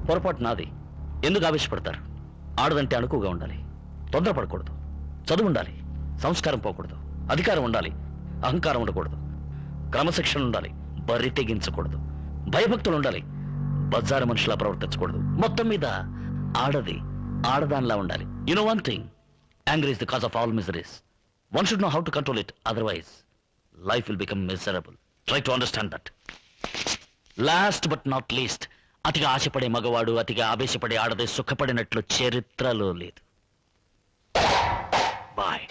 పొరపాటు నాది. ఎందుకు ఆవేశపడతారు? ఆడదంటే అణుకుగా ఉండాలి, తొందరపడకూడదు, చదువు ఉండాలి, సంస్కారం పోకూడదు, అధికారం ఉండాలి, అహంకారం ఉండకూడదు, క్రమశిక్షణ ఉండాలి, బరి తెగించకూడదు, భయభక్తులు ఉండాలి, బజారు మనుషులా ప్రవర్తించకూడదు. మొత్తం మీద ఆడది ఆడదానిలా ఉండాలి. You know one thing, anger is the cause of all miseries. One should know how to control it, otherwise life will become miserable. Try to understand that. Last but not least, అతిగా ఆశపడే మగవాడు, అతిగా ఆవేశపడే ఆడది సుఖపడినట్లు చరిత్రలో లేదు. Bye.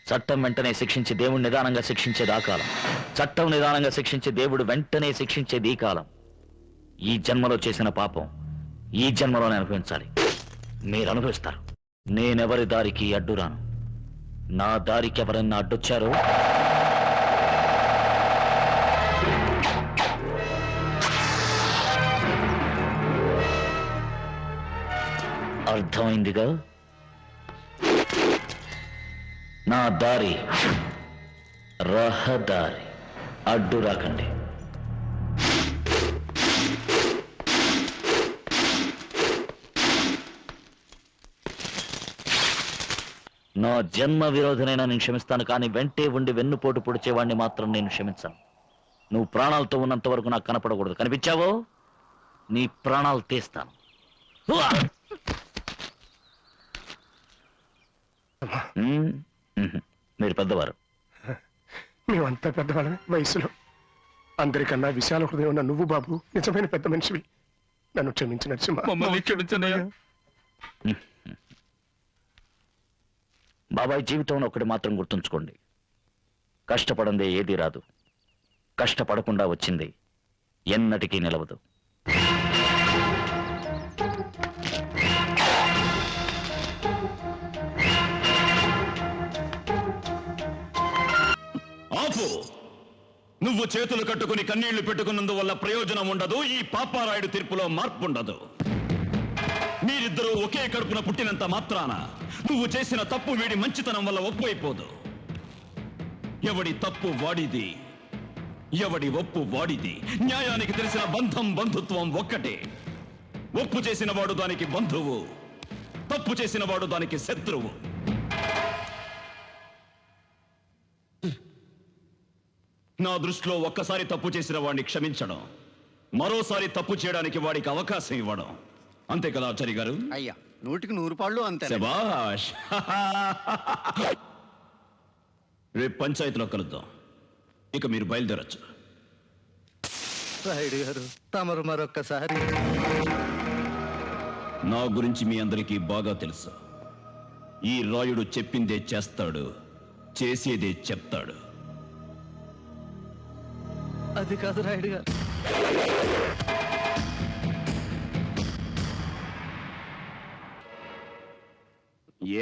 చట్టం వెంటనే శిక్షించి దేవుడు నిదానంగా శిక్షించేది ఆ కాలం. చట్టం నిదానంగా శిక్షించి దేవుడు వెంటనే శిక్షించేది ఈ కాలం. ఈ జన్మలో చేసిన పాపం ఈ జన్మలోనే అనుభవించాలి. మీరు అనుభవిస్తారు. నేనెవరి దారికి అడ్డురాను. నా దారికి ఎవరన్నా అడ్డొచ్చారో అర్థమైందిగా? నా దారి రహదారి, అడ్డు రాకండి. నా జన్మ విరోధనైనా నేను క్షమిస్తాను, కానీ వెంటే ఉండి వెన్నుపోటు పొడిచేవాడిని మాత్రం నేను క్షమించాను. నువ్వు ప్రాణాలతో ఉన్నంత వరకు నాకు కనపడకూడదు. కనిపించావో నీ ప్రాణాలు తీస్తాను. మీరు పెద్దవారు. మేమంతా పెద్దవాళ్ళమే వయసులో. అందరికన్నా విశాల హృదయం ఉన్న నువ్వు బాబు నిజమైన పెద్ద మనిషివి. నన్ను క్షమించి నరసింహ. బాబాయ్, జీవితంలో ఒకటి మాత్రం గుర్తుంచుకోండి, కష్టపడందే ఏదీ రాదు, కష్టపడకుండా వచ్చింది ఎన్నటికీ నిలవదు. నువ్వు చేతులు కట్టుకుని కన్నీళ్లు పెట్టుకున్నందువల్ల ప్రయోజనం ఉండదు. ఈ పాపారాయుడు తీర్పులో మార్పు ఉండదు. మీరిద్దరూ ఒకే కడుపున పుట్టినంత మాత్రాన నువ్వు చేసిన తప్పు వీడి మంచితనం వల్ల ఒప్పు అయిపోదు. ఎవడి తప్పు వాడిది, ఎవడి ఒప్పు వాడిది. న్యాయానికి తెలిసిన బంధం బంధుత్వం ఒక్కటే. ఒప్పు చేసిన వాడు దానికి బంధువు, తప్పు చేసిన వాడు దానికి శత్రువు. నా దృష్టిలో ఒక్కసారి తప్పు చేసిన వాడిని క్షమించడం, మరోసారి తప్పు చేయడానికి వాడికి అవకాశం ఇవ్వడం. అంతే కదా ఆచార్య గారు? అయ్యా, 100% అంతే. శభాష్. రేపు పంచాయతీలో కలుద్దాం. ఇక మీరు బయలుదేరచ్చు. రాయుడు గారు, తమరు మరొక్కసారి. నా గురించి మీ అందరికీ బాగా తెలుసు. ఈ రాయుడు చెప్పిందే చేస్తాడు, చేసేదే చెప్తాడు. అది కాదు రాయుడు గారు.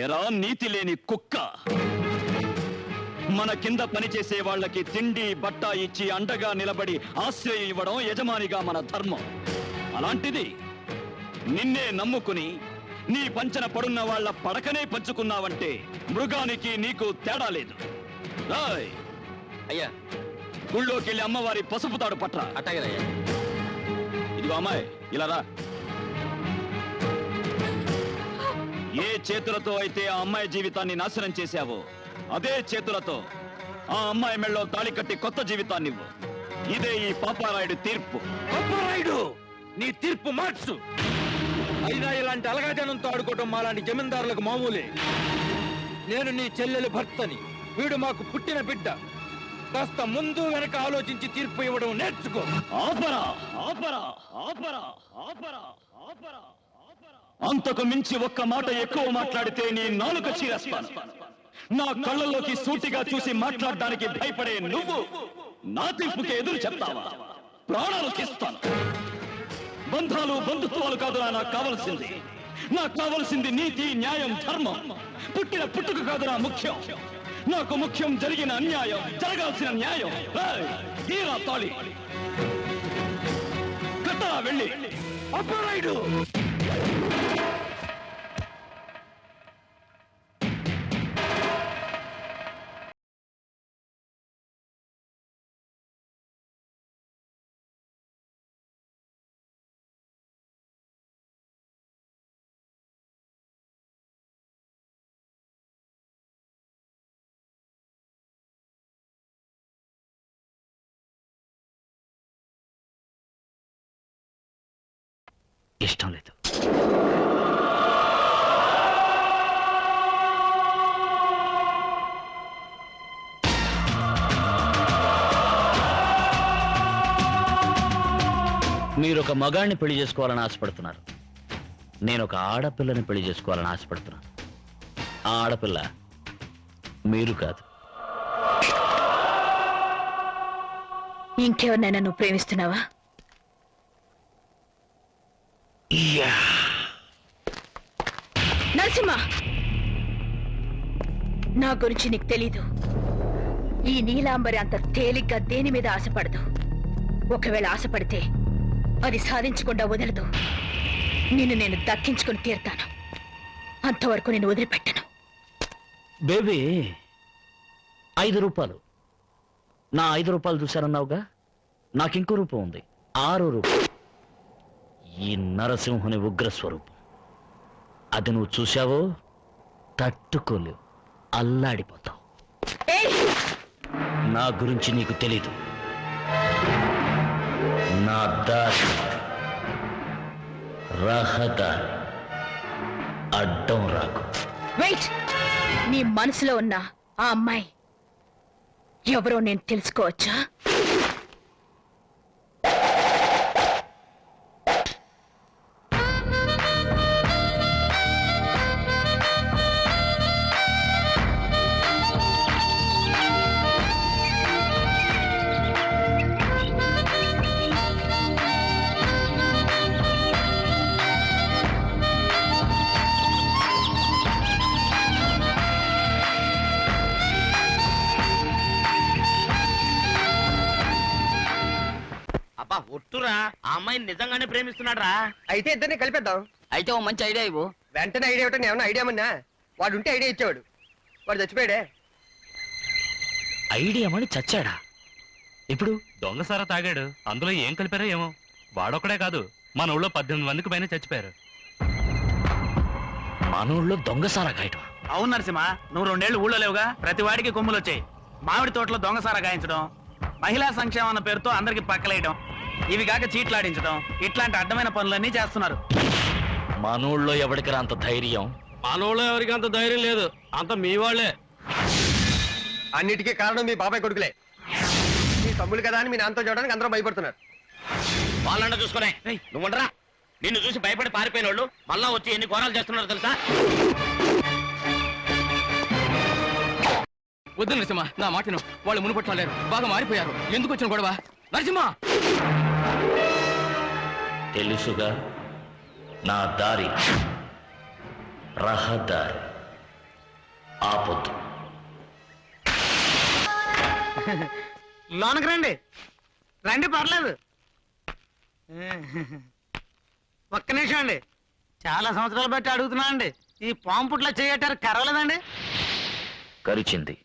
ఏరా నీతి లేని కుక్క! మన కింద పనిచేసే వాళ్ళకి తిండి బట్ట ఇచ్చి అండగా నిలబడి ఆశ్రయం ఇవ్వడం యజమానిగా మన ధర్మం. అలాంటిది నిన్నే నమ్ముకుని నీ పంచన పడున్న వాళ్ళ పడకనే పంచుకున్నావంటే మృగానికి నీకు తేడా లేదు. అయ్యా, గుళ్ళోకి వెళ్ళి అమ్మవారి పసుపు తాడు పట్రా. అట్టగలయ్యా. ఇదిగో అమ్మాయి, ఇలా రా. ఏ చేతులతో అయితే ఆ అమ్మాయి జీవితాన్ని నాశనం చేశావో అదే చేతులతో ఆ అమ్మాయి మెళ్ళలో తాళి కట్టి కొత్త జీవితాన్ని ఇవ్వు. ఇదే ఈ పాపారాయుడు తీర్పు. పాపారాయుడు, నీ తీర్పు మార్చు. అయినా ఇలాంటి అలగాజనంతో ఆడుకోవటం మాలాంటి జమీందారులకు మామూలే. నేను నీ చెల్లెలు భర్తని, వీడు మాకు పుట్టిన బిడ్డ. కాస్త ముందు వెనక ఆలోచించి తీర్పు ఇవ్వడం నేర్చుకో. ఆపరా, ఆపరా, ఆపరా, ఆపరా, ఆపరా. అంతకు మించి ఒక్క మాట ఎక్కువ మాట్లాడితే నీ నాలుక చీరేస్తాను. నా కళ్ళల్లోకి సూటిగా చూసి మాట్లాడడానికి భయపడే నువ్వు నా తీర్పుకి ఎదురు చెప్తావా? ప్రాణాలు తీస్తాను. బంధాలు బంధుత్వాలు కాదురా నాకు కావలసింది. నాకు కావలసింది నీతి, న్యాయం, ధర్మం. పుట్టిన పుట్టుక కాదురా ముఖ్యం. నాకు ముఖ్యం జరిగిన అన్యాయం, జరగాల్సిన న్యాయం. తీరా తాళి. వెళ్ళి అపరాయుడు. ఇష్టం లేదు. మీరు ఒక మగాడిని పెళ్లి చేసుకోవాలని ఆశపడుతున్నారు, నేను ఒక ఆడపిల్లని పెళ్లి చేసుకోవాలని ఆశపడుతున్నాను. ఆ ఆడపిల్ల మీరు కాదు. ఇంకెవరినైనా నువ్వు ప్రేమిస్తున్నావా? నరసింహ, నా గురించి నీకు తెలీదు. ఈ నీలాంబరి అంత తేలిగ్గా దేని మీద ఆశపడదు. ఒకవేళ ఆశపడితే అది సాధించకుండా వదలదు. నిన్ను నేను దక్కించుకుని తీరుతాను. అంతవరకు నేను వదిలిపెట్టను. బేబీ, 5 రూపాయలు. నా 5 రూపాయలు చూశారన్నావుగా, నాకింకో రూపం ఉంది, 6 రూపాయలు. ఈ నరసింహుని ఉగ్రస్వరూపం. అది నువ్వు చూశావో తట్టుకోలేవు, అల్లాడిపోతావు. నా గురించి నీకు తెలీదు. నా దారి రహదారి, అడ్డం రాకు. వెయిట్, నీ మనసులో ఉన్న ఆ అమ్మాయి ఎవరో నేను తెలుసుకోవచ్చా? అబ్బా ఒట్టురా, ఆ అమ్మాయిని నిజంగానే ప్రేమిస్తున్నాడు రా. అయితే ఇద్దరిని కలిపేద్దాం. అయితే ఓ మంచి ఐడియా ఇవ్వు. వెంటనే ఐడియా ఇవ్వటం ఏమన్నా ఐడియా మన్నా? వాడు ఉంటే ఐడియా ఇచ్చేవాడు. వాడు చచ్చిపోయాడే. ఐడియా మని చచ్చాడా? ఇప్పుడు దొంగసారా తాగాడు, అందులో ఏం కలిపారో ఏమో. వాడొక్కడే కాదు, మన ఊళ్ళో 18 మందికి పైన చచ్చిపోయారు. మన ఊళ్ళో దొంగసారా గాయటం? అవును నరసింహ, నువ్వు 2 ఏళ్ళు ఊళ్ళో లేవుగా, ప్రతి వాడికి కొమ్ములు వచ్చాయి. మామిడి తోటలో దొంగసారా గాయించడం, మహిళా సంక్షేమం అన్న పేరుతో అందరికి పక్కలేయడం, ఇవి కాక చీట్లాడించడం, ఇట్లాంటి అడ్డమైన పనులన్నీ చేస్తున్నారు. మన ఊళ్ళో ఎవరికి అంత ధైర్యం? మన ఊళ్ళో ఎవరికి అంత ధైర్యం లేదు, అంత మీ వాళ్ళే. అన్నిటికీ కారణం మీ బాబాయ్ కొడుకులే. మీ తమ్ముడు కదా అని మీ నాన్నతో చూడడానికి అందరూ భయపడుతున్నారు. వాళ్ళండ చూసుకునే నువ్వుండరా. నిన్ను చూసి భయపడి పారిపోయిన వాళ్ళు మళ్ళా వచ్చి ఎన్ని ఘోరాలు చేస్తున్నారు తెలుసా? వద్దు నరసింహ, నా మాటను. వాళ్ళు మునుపట్లేరు, బాగా మారిపోయారు. ఎందుకు వచ్చిన గొడవ? నరసింహ, తెలుసుగా, నా దారి రహదారి, ఆపొద్దు. లోనకి రండి, రండి, పర్లేదు. ఒక్క నిమిషం అండి, చాలా సంవత్సరాలు బట్టి అడుగుతున్నా అండి, ఈ పాము పుట్ల చేయటారు కరవలేదండి? కరిచింది.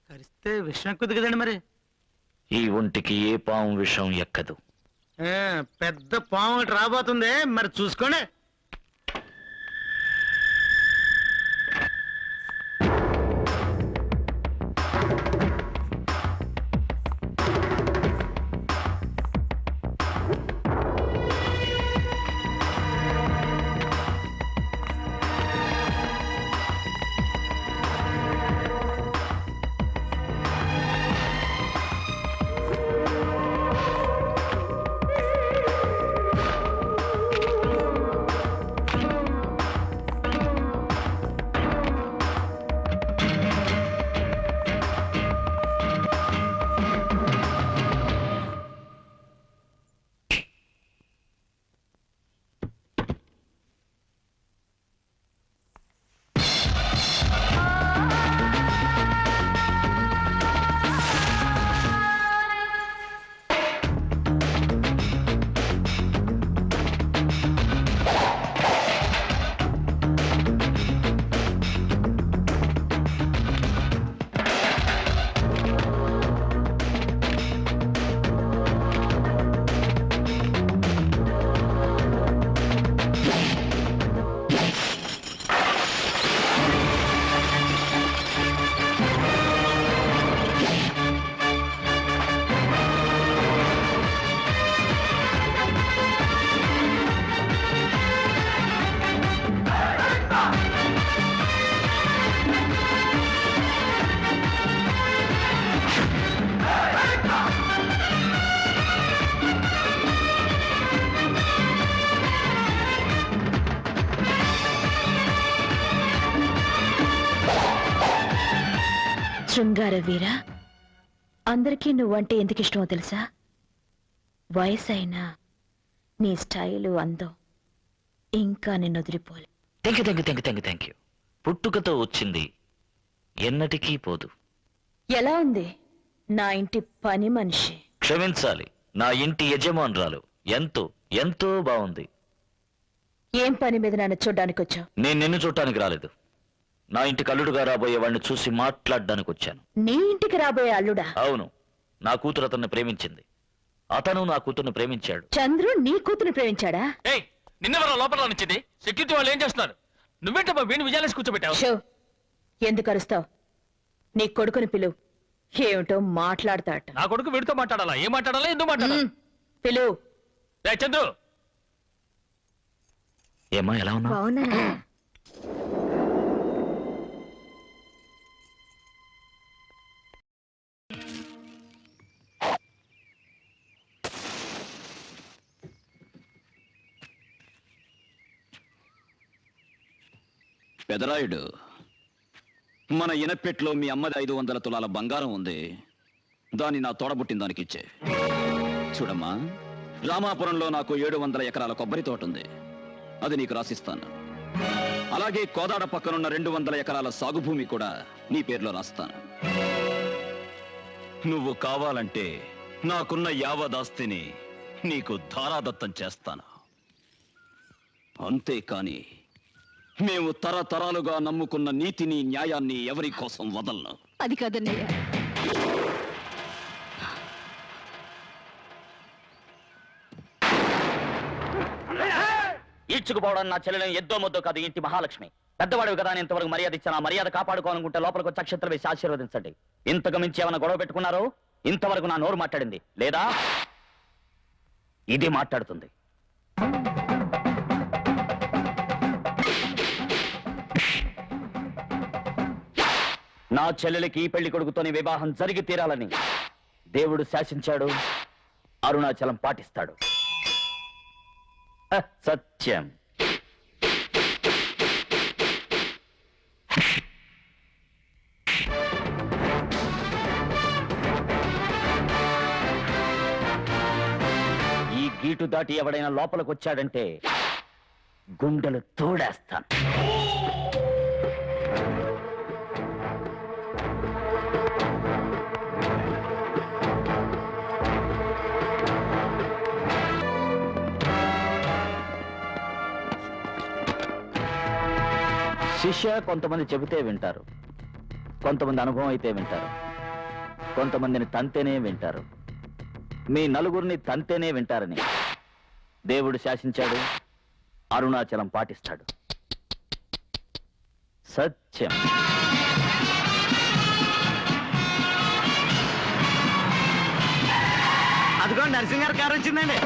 కరిస్తే విషం ఎక్కుద్ది కదండి మరి. ఈ ఒంటికి ఏ పాము విషం ఎక్కదు. పెద్ద పాము ఒకటి రాబోతుంది, మరి చూసుకోండి. శృంగార వీర, అందరికీ నువ్వంటే ఎందుకు ఇష్టమో తెలుసా? వయసైనా నీ స్టైలు అందం ఇంకా నిన్ను వదిలిపోలే. Thank you. పుట్టుకతో వచ్చింది ఎన్నటికీ పోదు. ఎలా ఉంది నా ఇంటి పని మనిషి? క్షమించాలి, నా ఇంటి యజమానురాలు ఎంతో ఎంతో బాగుంది. ఏం పని మీద నన్ను చూడ్డానికి వచ్చావు? నేను నిన్ను చూడటానికి రాలేదు. నా ఇంటికి అల్లుడుగా రాబోయే వాడిని చూసి మాట్లాడడానికి వచ్చాను. నీ ఇంటికి రాబోయే అల్లుడా? అవును, నా కూతురు అతన్ని ప్రేమించింది, అతను నా కూతుర్ని ప్రేమించాడు. చంద్రు నీ కూతురు ప్రేమించాడా? నిన్నెవరో లోపల నిచ్చింది. సెక్యూరిటీ వాళ్ళు ఏం చేస్తున్నారు? నువ్వేంటమ్మా వీణు విజయాలేసి కూర్చోబెట్టావు? షో, ఎందుకు అరుస్తావు? నీ కొడుకుని పిలువు, ఏమిటో మాట్లాడతాట. నా కొడుకు వీడితో మాట్లాడాలా? ఏం మాట్లాడాలా? ఎందుకు మాట్లాడాలి? పిలువు. చంద్రు, ఏమా ఎలా ఉన్నా? అవునా? పెదరాయుడు, మన ఇనపెట్లో మీ అమ్మది 500 తులాల బంగారం ఉంది. దాన్ని నా తోడబుట్టిన దానికి ఇచ్చే. చూడమ్మా, రామాపురంలో నాకు 700 ఎకరాల కొబ్బరి తోట ఉంది. అది నీకు రాసిస్తాను. అలాగే కోదాడ పక్కనున్న 200 ఎకరాల సాగు భూమి కూడా నీ పేరులో రాస్తాను. నువ్వు కావాలంటే నాకున్న యావదాస్తిని నీకు ధారాదత్తం చేస్తాను. అంతేకాని మేము తరతరాలుగా నమ్ముకున్న నీతిని న్యాయాన్ని ఎవరి కోసం వదలను. అది కాదన్నయ్య. ఈడ్చుకుపోవడం నా చెల్లెలను ఎద్దో ముద్దో కాదు, ఇంటి మహాలక్ష్మి. పెద్దవాడు కదా, ఇంతవరకు మర్యాద ఇచ్చిన మర్యాద కాపాడుకోవాలనుకుంటే లోపలికి వచ్చి అక్షంతలు వేసి ఆశీర్వదించండి. ఇంతకు మించి ఏమైనా గొడవ పెట్టుకున్నారో? ఇంతవరకు నా నోరు మాట్లాడింది లేదా? ఇది మాట్లాడుతుంది. నా చెల్లెలికి ఈ పెళ్లి కొడుకుతోని వివాహం జరిగి తీరాలని దేవుడు శాసించాడు. అరుణాచలం పాటిస్తాడు. సత్యం. ఈ గీటు దాటి ఎవడైనా లోపలికి వచ్చాడంటే గుండెలు తోడేస్తాను. శిష్య కొంతమంది చెబితే వింటారు, కొంతమంది అనుభవం అయితే వింటారు, కొంతమందిని తంతేనే వింటారు. మీ నలుగురిని తంతేనే వింటారని దేవుడు శాసించాడు. అరుణాచలం పాటిస్తాడు. సత్యం. అదిగో నరసింహ గారి కారు వచ్చిందండి.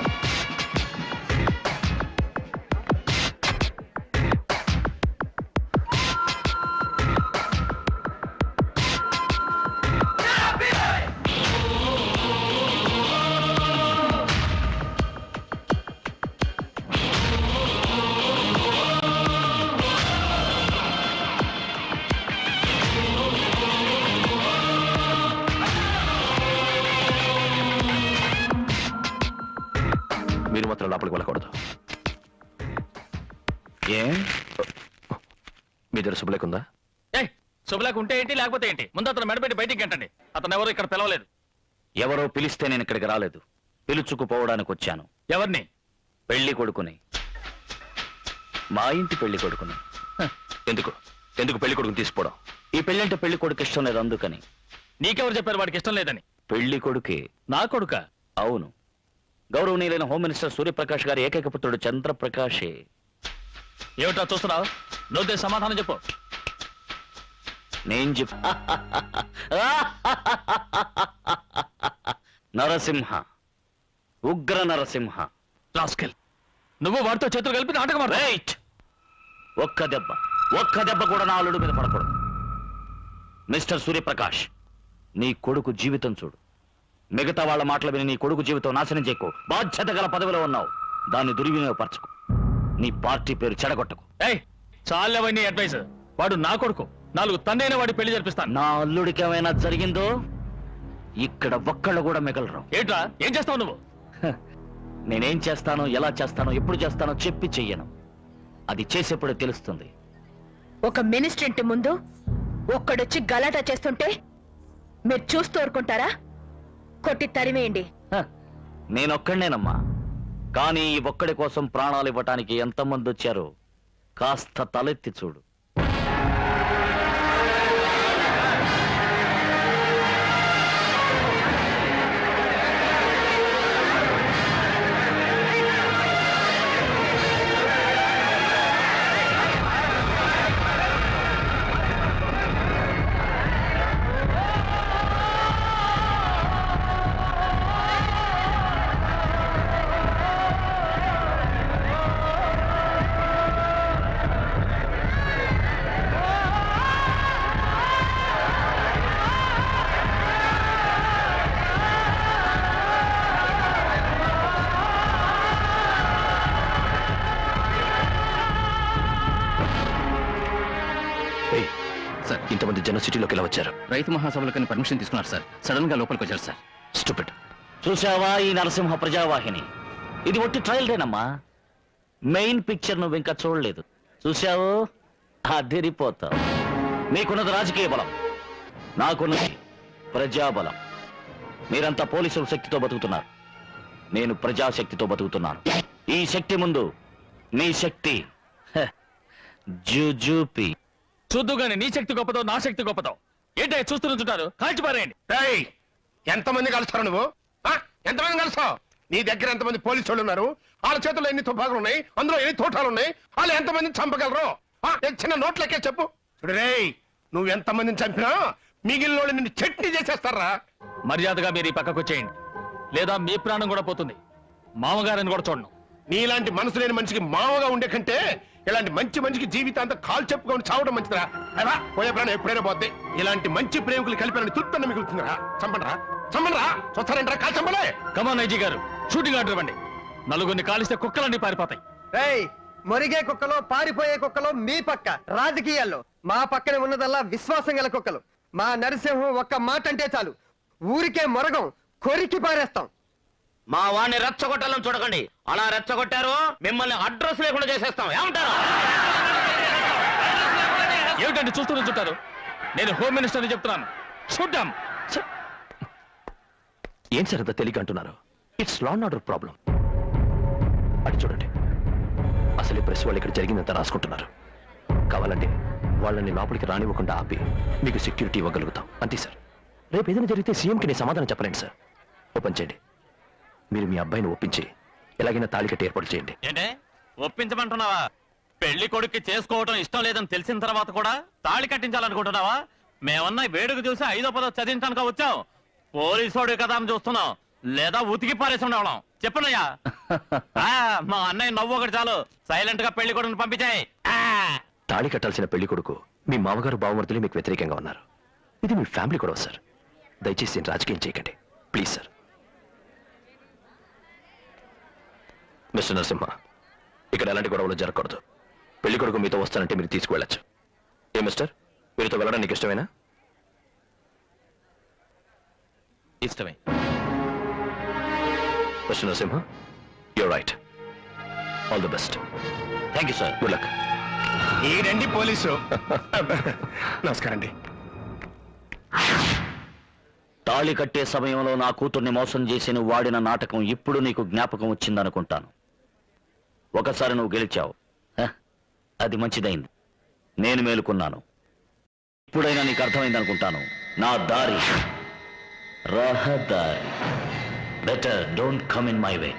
మీరు మాత్రం లోపలికి వెళ్ళకూడదు. ఏ మీ దగ్గర శుభలేకుందా? శుభలేక ఉంటే ఏంటి, లేకపోతే ఏంటి? ముందు అతను మెడపెట్టి బయటికి గంటండి. అతను ఎవరు ఇక్కడ పిలవలేదు. ఎవరో పిలిస్తే నేను ఇక్కడికి రాలేదు, పిలుచుకుపోవడానికి వచ్చాను. ఎవరిని? పెళ్లి కొడుకుని, మా ఇంటి పెళ్లి కొడుకుని. ఎందుకు ఎందుకు పెళ్లి కొడుకుని తీసుకోవడం? ఈ పెళ్లి అంటే పెళ్లి కొడుకు ఇష్టం లేదు, అందుకని. నీకెవరు చెప్పారు వాడికి ఇష్టం లేదని? పెళ్లి కొడుకే. నా కొడుక? అవును, గౌరవనీయులైన హోమ్ మినిస్టర్ సూర్యప్రకాష్ గారి ఏకైక పుత్రుడు చంద్రప్రకాశే. ఏమిటో చూస్తున్నావు? నువ్వు సమాధానం చెప్పు. నేను నరసింహ, ఉగ్ర నరసింహ. రాస్కెల్, నువ్వు వాడితో చేతులు కలిపి నాటకం ఆడు. రైట్. ఒక్క దెబ్బ కూడా నా అల్లుడు మీద పడకూడదు. మిస్టర్ సూర్యప్రకాష్, నీ కొడుకు జీవితం చూడు. మిగతా వాళ్ళ మాటలు విని నీ కొడుకు జీవితం నాశనం చేయకు. బాధ్యత గల పదవిలో ఉన్నావు, దాన్ని దుర్వినియోగపరచుకు. నీ పార్టీ పేరు చెడగొట్టకు. చాలేవన్నీ అడ్వైస్. వాడు నా కొడుకు, 4 తన్నైన వాడి పెళ్లి జరిపిస్తాను. నా అల్లుడికి ఏమైనా జరిగిందో ఇక్కడ ఒక్కళ్ళు కూడా మిగలరు. ఏంట్రా ఏం చేస్తావు నువ్వు? హ, నేనేం చేస్తానో, ఎలా చేస్తానో, ఎప్పుడు చేస్తానో చెప్పి చెయ్యను. అది చేసేప్పుడే తెలుస్తుంది. ఒక మినిస్టర్ ఇంటి ముందు ఒక్కడొచ్చి గలాటా చేస్తుంటే మీరు చూస్తూ ఊరుకుంటారా? కొట్టి తరివేయండి. హ, నేనొక్కడినేనమ్మా. కానీ ఈ ఒక్కడి కోసం ప్రాణాలు ఇవ్వటానికి ఎంతమంది వచ్చారో కాస్త తలెత్తి చూడు. సార్, ఇంతమంది జన సిటీలోకి ఎలా వచ్చారు? రైతు మహాసభలకు పర్మిషన్ తీసుకున్నారు సార్. సడన్ గా లోపలికి వచ్చారు సార్. స్టూపిడ్. చూసావా ఈ నరసింహ ప్రజావాహిని? ఇది ఒట్టి ట్రయల్దేనమ్మా. మెయిన్ పిక్చర్ నువ్వు ఇంకా చూడలేదు. చూసావు, అదిరిపోతావు. నీకున్నది రాజకీయ బలం, నాకున్నది ప్రజాబలం. మీరంతా పోలీసుల శక్తితో బతుకుతున్నారు, నేను ప్రజాశక్తితో బతుకుతున్నాను. ఈ శక్తి ముందు నీ శక్తి జుజూపి. చూద్దుగానే నీ శక్తి గొప్పదో నా శక్తి గొప్పదో. ఏంటో చూస్తుంటారు, కాల్చి పారేయండి. ఏయ్, ఎంతమంది కలుస్తారు నువ్వు? ఆ? ఎంతమంది కలుస్తావు? నీ దగ్గర ఎంతమంది పోలీసు వాళ్ళు ఉన్నారు? వాళ్ళ చేతుల్లో ఎన్ని తుపాకులు ఉన్నాయి, అందులో ఎన్ని తోటాలు ఉన్నాయి, వాళ్ళు ఎంతమందిని చంపగలరు? చిన్న నోట్లకే చెప్పు. చూడు రేయ్, నువ్వు ఎంతమందిని చంపినా మిగిలిన వాళ్ళు నిన్ను చట్నీ చేసేస్తారా? మర్యాదగా మీరు ఈ పక్కకు వచ్చేయండి, లేదా మీ ప్రాణం కూడా పోతుంది. మామగారిని కూడా చూడను. నీలాంటి మనసు లేని మనిషికి మామగా ఉండే కంటే ఇలాంటి మంచి మనిషికి జీవితాంతం కాలు చెప్పుకొని చావడం మంచిదిరా. అలా పోయే ప్రాణం ఎప్పుడైనా పోద్ది. ఇలాంటి మంచి ప్రేమికులు కలిపిన తుత్తన్న మిగులుతుందిరా. చంపండిరా, చంపండిరా. చూస్తారంటారా? కాలు చంపలే. కమాన్ ఐజీ గారు, షూటింగ్ ఆర్డర్ ఇవ్వండి. నలుగురిని కాలిస్తే కుక్కలన్నీ పారిపోతాయి. రేయ్, మొరిగే కుక్కలో పారిపోయే కుక్కలో మీ పక్క. రాజకీయాల్లో మా పక్కన ఉన్నదల్లా విశ్వాసం గల కుక్కలు. మా నరసింహం ఒక్క మాట అంటే చాలు, ఊరికే మొరగం, కొరికి పారేస్తాం. మా వాడిని రెచ్చగొట్టాలని చూడకండి. అలా రెచ్చగొట్టారు మిమ్మల్ని అడ్రస్ లేకుండా చేసేస్తాం. ఏమంటారు? ఏమిటండి చూస్తుంటారు? నేను హోమ్ మినిస్టర్ చెప్తున్నాను, చూద్దాం. ఏం సార్ అంత తెలియక అంటున్నారు? It's law and order problem. అది చూడండి, అసలు ప్రెస్ వాళ్ళు ఇక్కడ జరిగిందంతా రాసుకుంటున్నారు. కావాలంటే వాళ్ళని లోపలికి రానివ్వకుండా ఆపి మీకు సెక్యూరిటీ ఇవ్వగలుగుతాం, అంతే సార్. రేపు ఏదైనా జరిగితే సీఎంకి నేను సమాధానం చెప్పలేండి సార్. ఓపెన్ చేయండి. మీరు మీ అబ్బాయిని ఒప్పించి ఎలాగైనా తాళి కట్టి ఏర్పాటు చేయండి. ఏంటే ఒప్పించమంటున్నావా? పెళ్లి కొడుక్కి చేసుకోవడం ఇష్టం లేదని తెలిసిన తర్వాత కూడా తాళి కట్టించాలనుకుంటున్నావా? మేమన్నా వేడుక చూసి 5వ 10వ చదివించడానికి వచ్చాం. పోలీసోడు కదా అని చూస్తున్నాం, లేదా ఉతికి పారేసి ఉండవడం. చెప్పనయ్యా. మా అన్నయ్య నవ్వు ఒకటి చాలు, సైలెంట్ గా పెళ్లి కొడుకుని పంపించాయి. తాళి కట్టాల్సిన పెళ్లి కొడుకు మీ మామగారు బావమర్దులు మీకు వ్యతిరేకంగా ఉన్నారు. ఇది మీ ఫ్యామిలీ కూడా సార్. దయచేసి రాజకీయం చేయకండి ప్లీజ్ సార్. మిస్టర్ నరసింహ, ఇక్కడ ఎలాంటి గొడవలు జరగకూడదు. పెళ్లి కొడుకు మీతో వస్తానంటే మీరు తీసుకువెళ్ళచ్చు. ఏ మిస్టర్, మీరుతో వెళ్ళడం నీకు ఇష్టమేనా? ఇష్టమే. Mister Narasimha, you're right. All the best. Thank you sir. Good luck. ఈ రండి పోలీసు. నమస్కారం అండి. తాళి కట్టే సమయంలో నా కూతుర్ని మోసం చేసి నువ్వు వాడిన నాటకం ఇప్పుడు నీకు జ్ఞాపకం వచ్చిందనుకుంటాను. ఒకసారి నువ్వు గెలిచావు, అది మంచిదైంది. నేను మేలుకున్నాను. ఇప్పుడైనా నీకు అర్థమైందనుకుంటాను. నా దారి రహదారి. Better don't come in my way.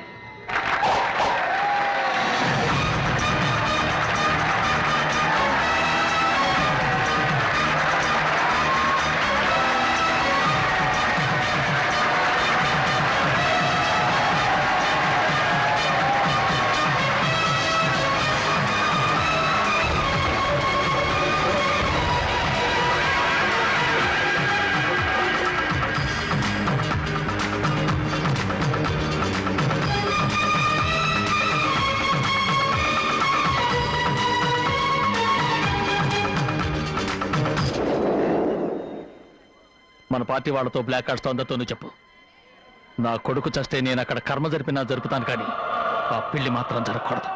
మన పార్టీ వాళ్ళతో బ్లాక్ కార్డ్స్తో అందరితోనూ చెప్పు. నా కొడుకు చస్తే నేను అక్కడ కర్మ జరిపినా జరుపుతాను, కానీ ఆ పెళ్లి మాత్రం జరగకూడదు.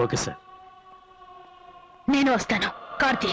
Okay sir. నేను వస్తాను. కార్తీ,